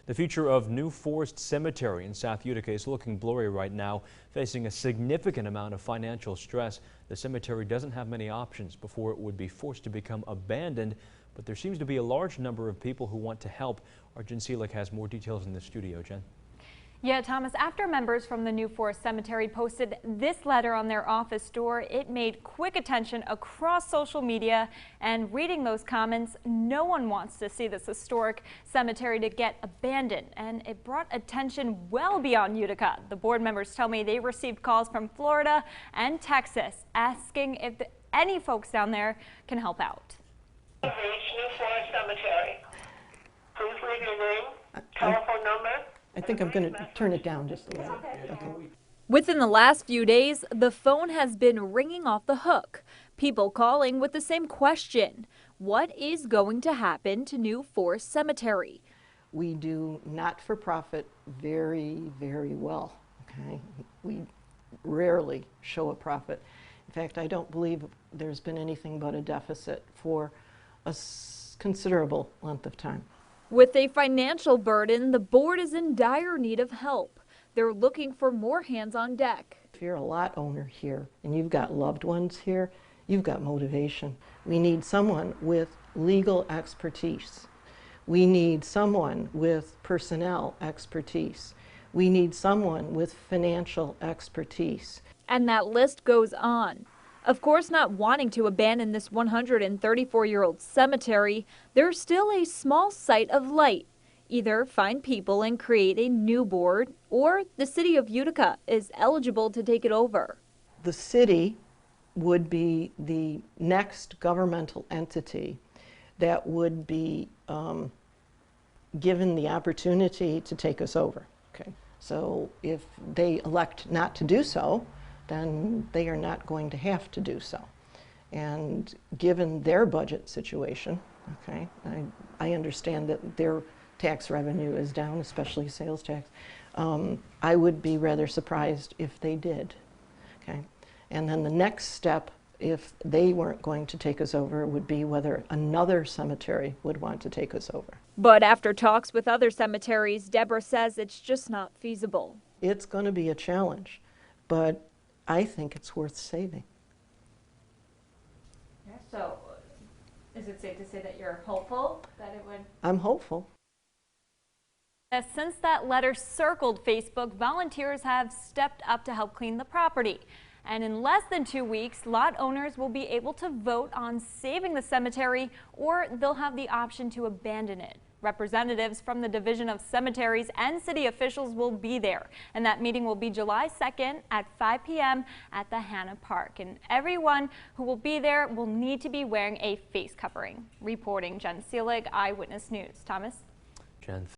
The future of New Forest Cemetery in South Utica is looking blurry right now, facing a significant amount of financial stress. The cemetery doesn't have many options before it would be forced to become abandoned, but there seems to be a large number of people who want to help. Our Jen Seelig has more details in the studio. Jen. Yeah, Thomas, after members from the New Forest Cemetery posted this letter on their office door, it made quick attention across social media. And reading those comments, no one wants to see this historic cemetery to get abandoned. And it brought attention well beyond Utica. The board members tell me they received calls from Florida and Texas asking if any folks down there can help out. Reach New Forest Cemetery. Please leave your name, telephone number. I think I'm going to turn it down just a little. Okay. Within the last few days, the phone has been ringing off the hook. People calling with the same question. What is going to happen to New Forest Cemetery? We do not-for-profit very, very well. Okay? We rarely show a profit. In fact, I don't believe there's been anything but a deficit for a considerable length of time. With a financial burden, the board is in dire need of help. They're looking for more hands on deck. If you're a lot owner here and you've got loved ones here, you've got motivation. We need someone with legal expertise. We need someone with personnel expertise. We need someone with financial expertise. And that list goes on. Of course, not wanting to abandon this 134-year-old cemetery, there's still a small sight of light. Either find people and create a new board, or the city of Utica is eligible to take it over. The city would be the next governmental entity that would be given the opportunity to take us over. Okay. So if they elect not to do so, then they are not going to have to do so. And given their budget situation, okay, I understand that their tax revenue is down, especially sales tax. I would be rather surprised if they did. Okay, and then the next step, if they weren't going to take us over, would be whether another cemetery would want to take us over. But after talks with other cemeteries, Deborah says it's just not feasible. It's going to be a challenge, but I think it's worth saving. Yeah, so is it safe to say that you're hopeful that it would? I'm hopeful. Since that letter circled Facebook, volunteers have stepped up to help clean the property. And in less than 2 weeks, lot owners will be able to vote on saving the cemetery, or they'll have the option to abandon it. Representatives from the Division of Cemeteries and city officials will be there, and that meeting will be July 2nd at 5 p.m. at the Hannah Park. And everyone who will be there will need to be wearing a face covering. Reporting, Jen Seelig, Eyewitness News. Thomas? Jen.